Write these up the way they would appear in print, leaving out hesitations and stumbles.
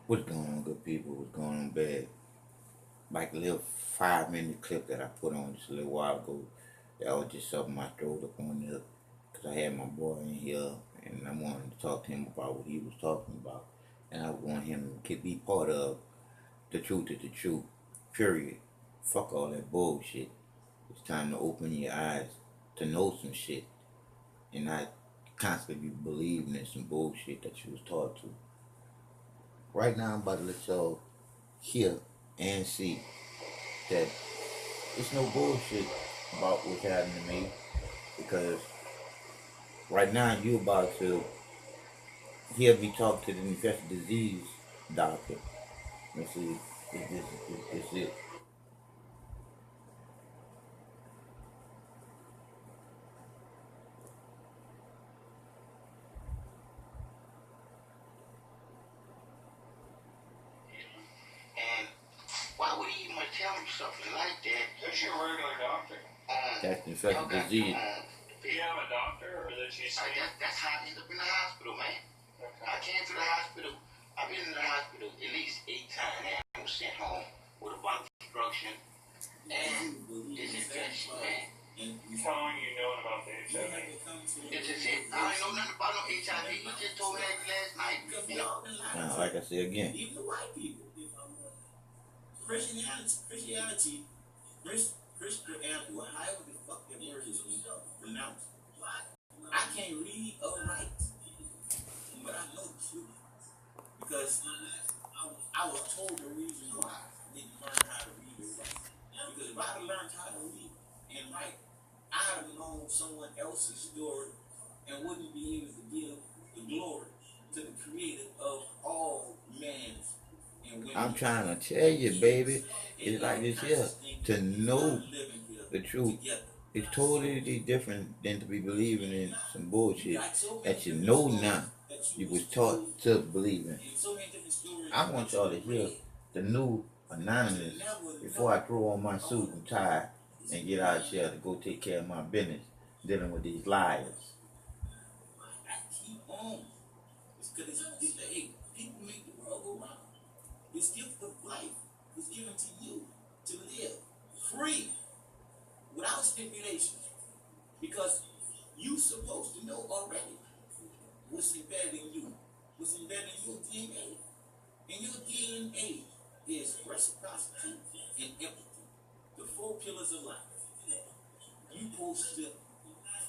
What's going on, good people? What's going on, bad? Like a little 5 minute clip that I put on just a little while ago. That was just something I throwed up on there because I had my boy in here and I wanted to talk to him about what he was talking about. And I want him to be part of the truth is the truth. Period. Fuck all that bullshit. It's time to open your eyes to know some shit and not constantly be believing in some bullshit that you was taught to. Right now, I'm about to let y'all hear and see that it's no bullshit about what's happening to me because right now you about to hear me talk to the infectious disease doctor. Let's see if this is it. And why would he even tell me something like that? Who's your regular doctor? That's the infectious disease. Do you have a doctor, or did you say? That's how I ended up in the hospital, man. Okay. I came to the hospital. I've been in the hospital at least 8 times. And I was sent home with a bone obstruction and this infection, man. How long you known about the HIV? This is it. I don't know nothing about no HIV. You just told me that last night. You know? Now, like I said again, Even the white people. Christianity, Christianity, however the fuck that word is pronounced. I can't read or write, but I know the truth. Because I was told the reason why I didn't learn how to read and write. Because if I had learned how to read and write, I'd have known someone else's story and wouldn't be able to give the glory to the creator of all man's and women. I'm trying to tell you, baby, it's like this here. To know the truth is totally different than to be believing in some bullshit that you know now you was taught to believe in. I want y'all to hear the new Anonymous before I throw on my suit and tie and get out here to go take care of my business dealing with these liars. Keep on. It's because people make the world go round. This gift of life was given to you to live free without stipulations. Because you supposed to know already what's embedded in you. What's embedded in your DNA. And your DNA is reciprocity and empathy. The 4 pillars of life. You supposed to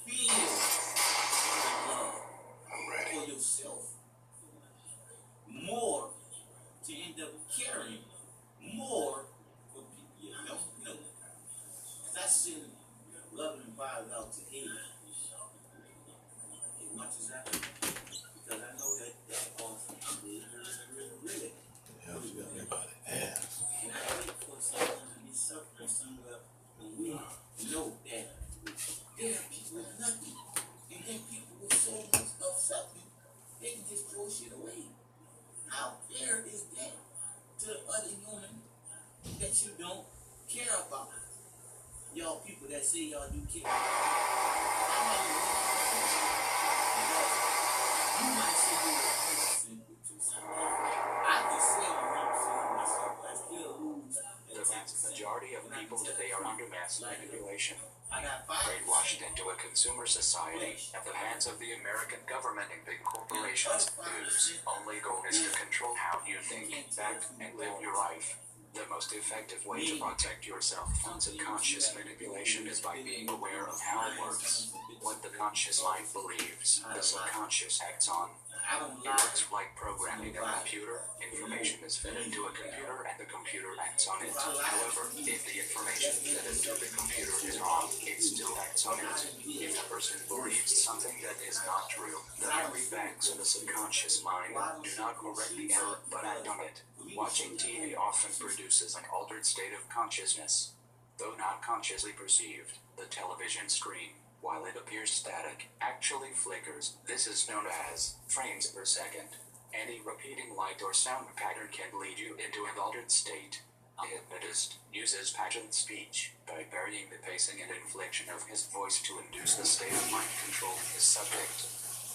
feel love for yourself more to end up caring more for people. You know, I send love and vibe out to hate as much as I can. Because I know that often really. And I hate for someone to be suffering somewhere when we know that there are people with nothing. And then people with so much of something, they can just throw shit away. How fair is that to the other human that you don't care about? Y'all people that say y'all do care. You might say you're a person to something. I can say I'm myself, I still lose. The vast majority of people today are under mass manipulation, brainwashed into a consumer society at the hands of the American government and big corporations whose only goal is to control how you think, act, and live your life. The most effective way to protect yourself from subconscious manipulation is by being aware of how it works. What the conscious mind believes, the subconscious acts on. It works like programming a computer. Information is fed into a computer and the computer acts on it. However, if the information fed into the computer is wrong, it still acts on it. If a person believes something that is not true, the memory banks in the subconscious mind do not correct the error but act on it. Watching TV often produces an altered state of consciousness. Though not consciously perceived, the television screen, while it appears static, actually flickers. This is known as frames per second. Any repeating light or sound pattern can lead you into an altered state. A hypnotist uses patterned speech by varying the pacing and inflection of his voice to induce the state of mind control his subject.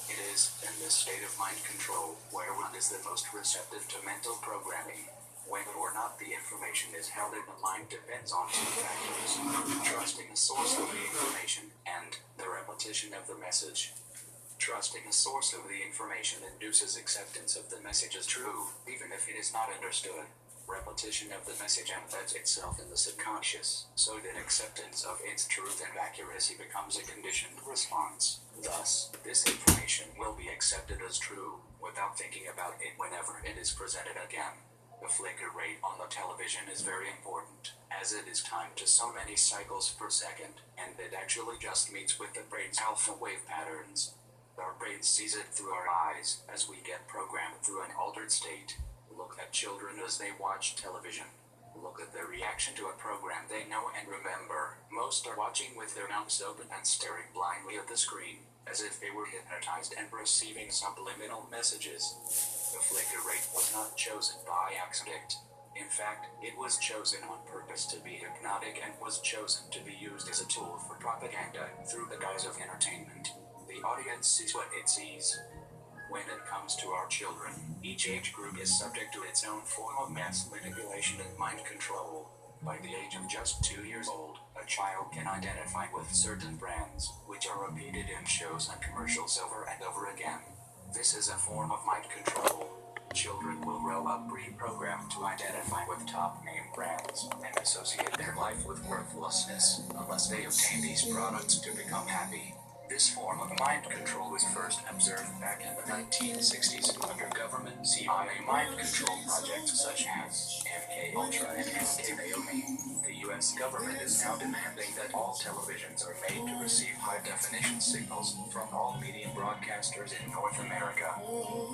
It is in this state of mind control where one is the most receptive to mental programming. Whether or not the information is held in the mind depends on two factors: trusting the source of the information and the repetition of the message. Trusting a source of the information induces acceptance of the message as true, even if it is not understood. Repetition of the message embeds itself in the subconscious, so that acceptance of its truth and accuracy becomes a conditioned response. Thus, this information will be accepted as true, without thinking about it whenever it is presented again. The flicker rate on the television is very important, as it is timed to so many cycles per second, and it actually just meets with the brain's alpha wave patterns. Our brain sees it through our eyes, as we get programmed through an altered state. Look at children as they watch television. Look at their reaction to a program they know and remember. Most are watching with their mouths open and staring blindly at the screen, as if they were hypnotized and receiving subliminal messages. The flicker rate was not chosen by accident. In fact, it was chosen on purpose to be hypnotic and was chosen to be used as a tool for propaganda through the guise of entertainment. The audience sees what it sees. When it comes to our children, each age group is subject to its own form of mass manipulation and mind control. By the age of just 2 years old, a child can identify with certain brands, which are repeated in shows and commercials over and over again. This is a form of mind control. Children will grow up pre-programmed to identify with top-name brands and associate their life with worthlessness, unless they obtain these products to become happy. This form of mind control was first observed back in the 1960s under government CIA mind control projects such as MK Ultra and MK Naomi. The US government is now demanding that all televisions are made to receive high-definition signals from all medium broadcasters in North America.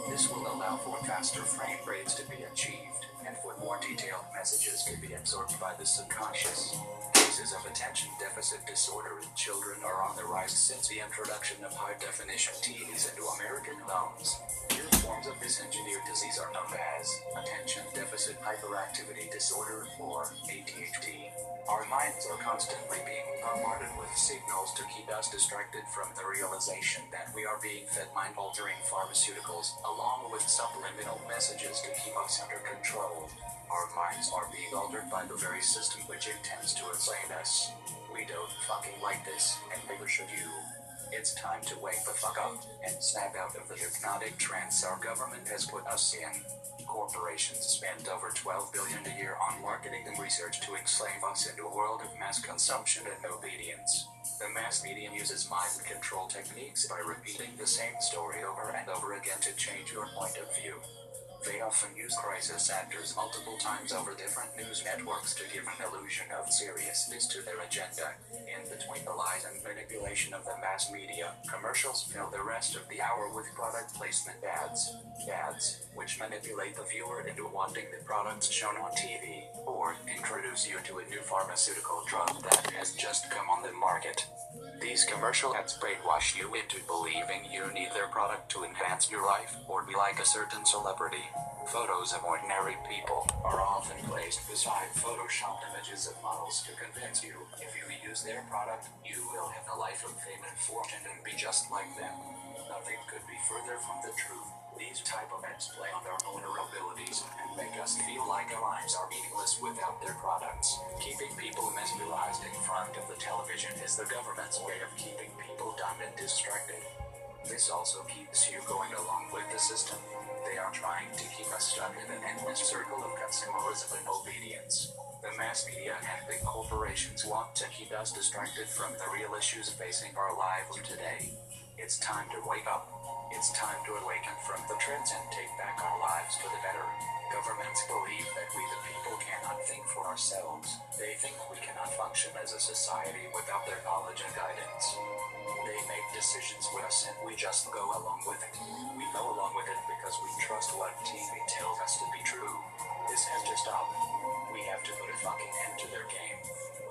This will allow for faster frame rates to be achieved, and for more detailed messages to be absorbed by the subconscious. Cases of attention deficit disorder in children are on the rise since the introduction of high-definition TVs into American homes. New forms of this engineered disease are known as attention deficit hyperactivity disorder, or ADHD. Our minds are constantly being bombarded with signals to keep us distracted from the realization that we are being fed mind-altering pharmaceuticals, along with subliminal messages to keep us under control. Our minds are being altered by the very system which intends to enslave us. We don't fucking like this, and neither should you. It's time to wake the fuck up and snap out of the hypnotic trance our government has put us in. Corporations spend over $12 billion a year on marketing and research to enslave us into a world of mass consumption and obedience. The mass media uses mind control techniques by repeating the same story over and over again to change your point of view. They often use crisis actors multiple times over different news networks to give an illusion of seriousness to their agenda. In between the lies and manipulation of the mass media, commercials fill the rest of the hour with product placement ads. Ads, which manipulate the viewer into wanting the products shown on TV, or introduce you to a new pharmaceutical drug that has just come on the market. These commercial ads brainwash you into believing you need their product to enhance your life or be like a certain celebrity. Photos of ordinary people are often placed beside photoshopped images of models to convince you if you use their product, you will have a life of fame and fortune and be just like them. Nothing could be further from the truth. These type of ads play on our vulnerabilities and make us feel like our lives are meaningless without their products. Keeping people mesmerized in front of the television is the government's way of keeping people dumb and distracted. This also keeps you going along with the system. They are trying to keep us stuck in an endless circle of consumerism and obedience. The mass media and big corporations want to keep us distracted from the real issues facing our lives today. It's time to wake up. It's time to awaken from the trance and take back our lives for the better. Governments believe that we the people cannot think for ourselves. They think we cannot function as a society without their knowledge and guidance. They make decisions with us and we just go along with it. We go along with it because we trust what TV tells us to be true. This has to stop. We have to put a fucking end to their game.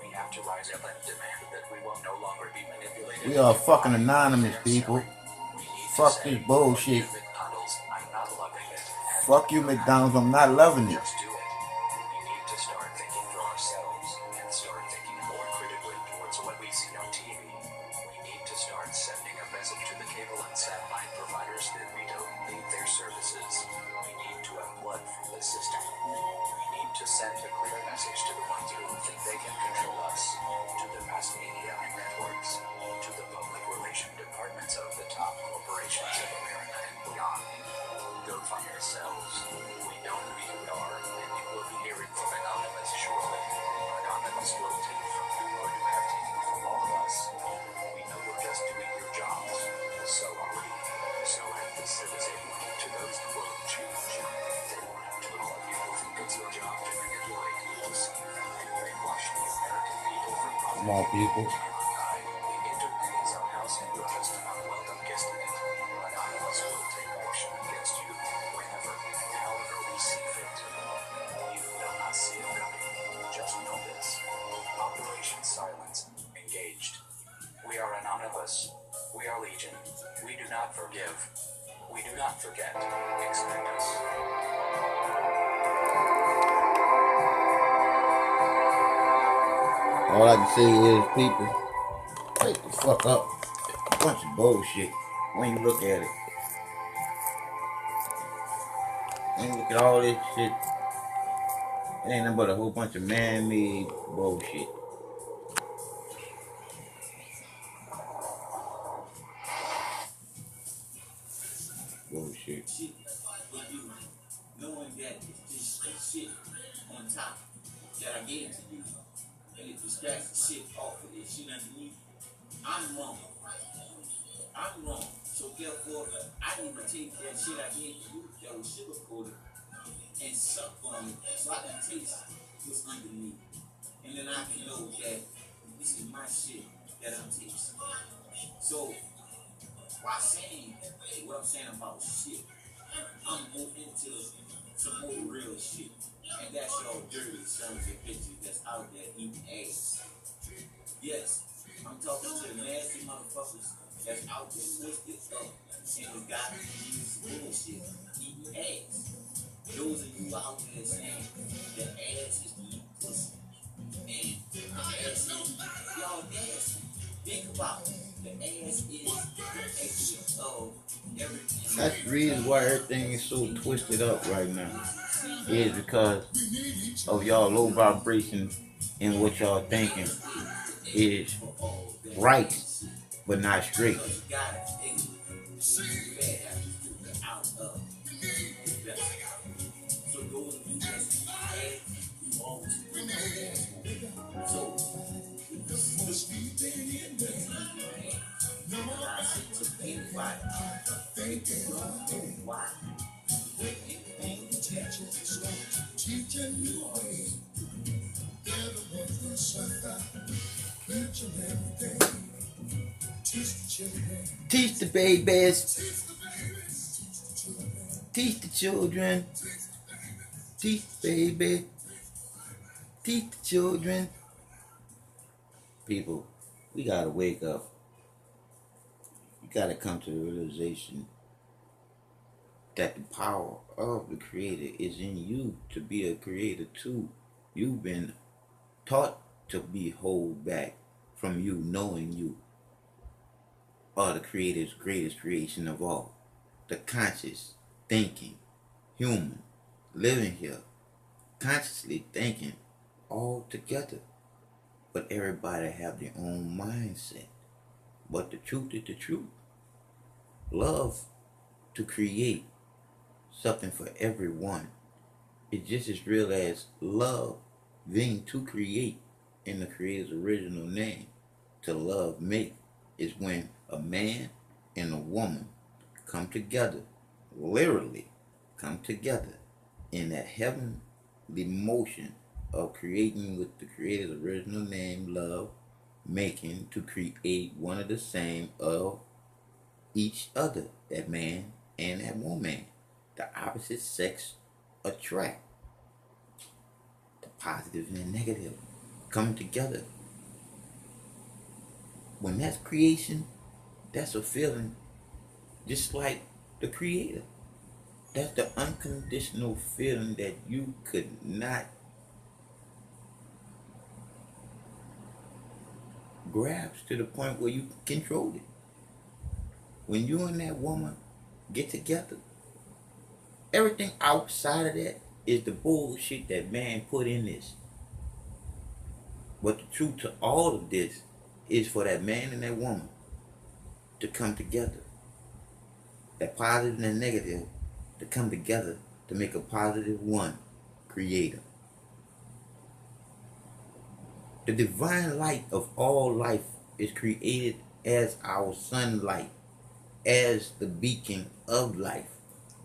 We have to rise up and demand that we will no longer be manipulated. We are fucking anonymous, people. Fuck this bullshit. Fuck you, McDonald's. I'm not loving it. Just do it. We need to start thinking for ourselves and start thinking more critically towards what we see on TV. We need to start sending a message to the cable and satellite providers beyond. Go find yourselves. We know who you are, and you will be hearing from Anonymous shortly. Anonymous will take from you what you have taken from all of us. We know you're just doing your jobs. So are we. So emphasis to those who will choose you. To all of you who think it's your job to manipulate, deceive, and brainwash the American people for profit. Come on, people. The internet is our house and you're just an unwelcome guest in it. Anonymous will take action against you whenever and however we see fit. You will not see it coming. Just know this. Operation Silence engaged. We are Anonymous. We are Legion. We do not forgive. We do not forget. Expect us. All I can say is, people, wake the fuck up. A bunch of bullshit when you look at it. When you look at all this shit, it ain't nothing but a whole bunch of man-made bullshit. Bullshit. Shit for you, knowing that it's just shit on top that I gave to you, and it distracts the shit off of this shit underneath. I'm wrong. I'm wrong. So therefore, I need to take that shit I gave to you that was sugar coated and suck on it so I can taste what's underneath. And then I can know that this is my shit that I'm tasting. So, while saying what I'm saying about shit, I'm moving into some more real shit. And that's your dirty sons and bitches that's out there eating ass. Yes, I'm talking to the nasty motherfuckers that's out there twisted up and has got these bullshit eating ass. Those of you out there saying that ass is the new pussy. And the ass is y'all nasty. Think about it. The ass is the exit of everything. That's the reason why everything is so twisted up right now. Is because of y'all low vibration and what y'all thinking is right, but not straight. Teach the babies. Teach the children. Teach the baby. Teach the children. People, we gotta wake up. You gotta come to the realization that the power of the Creator is in you to be a creator too. You've been taught to be hold back from you knowing you are the Creator's greatest creation of all. The conscious, thinking, human, living here, consciously thinking all together. But everybody have their own mindset. But the truth is the truth. Love to create something for everyone is just as real as love being to create in the Creator's original name. To love make is when a man and a woman come together, literally come together in that heavenly motion of creating with the Creator's original name, love, making to create one of the same of each other, that man and that woman. The opposite sex attract. The positive and the negative come together. When that's creation, that's a feeling just like the Creator. That's the unconditional feeling that you could not grasp to the point where you control it. When you and that woman get together, everything outside of that is the bullshit that man put in this. But the truth to all of this is for that man and that woman to come together that positive and negative to come together to make a positive one creator. The divine light of all life is created as our sunlight, as the beacon of life.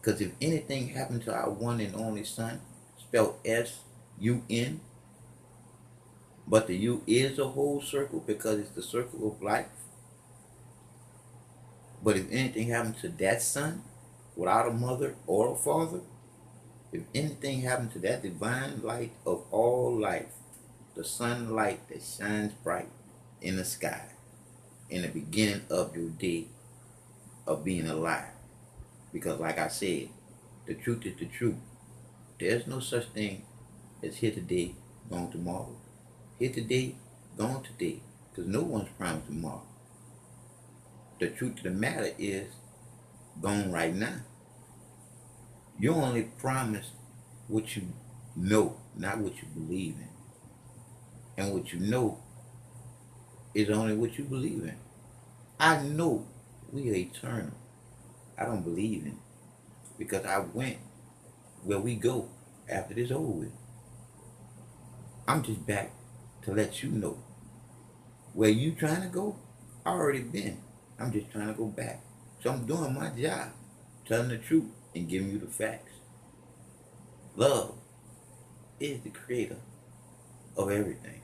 Because if anything happened to our one and only sun, spelled S-U-N, but the U is a whole circle because it's the circle of life. But if anything happened to that sun, without a mother or a father, if anything happened to that divine light of all life, the sunlight that shines bright in the sky, in the beginning of your day of being alive. Because like I said, the truth is the truth. There's no such thing as here today, gone tomorrow. Here today, gone today. Because no one's promised tomorrow. The truth of the matter is gone right now. You only promise what you know, not what you believe in. And what you know is only what you believe in. I know we are eternal. I don't believe in it because I went where we go after this over with. I'm just back to let you know where you trying to go. I already been. I'm just trying to go back. So I'm doing my job, telling the truth and giving you the facts. Love is the creator of everything.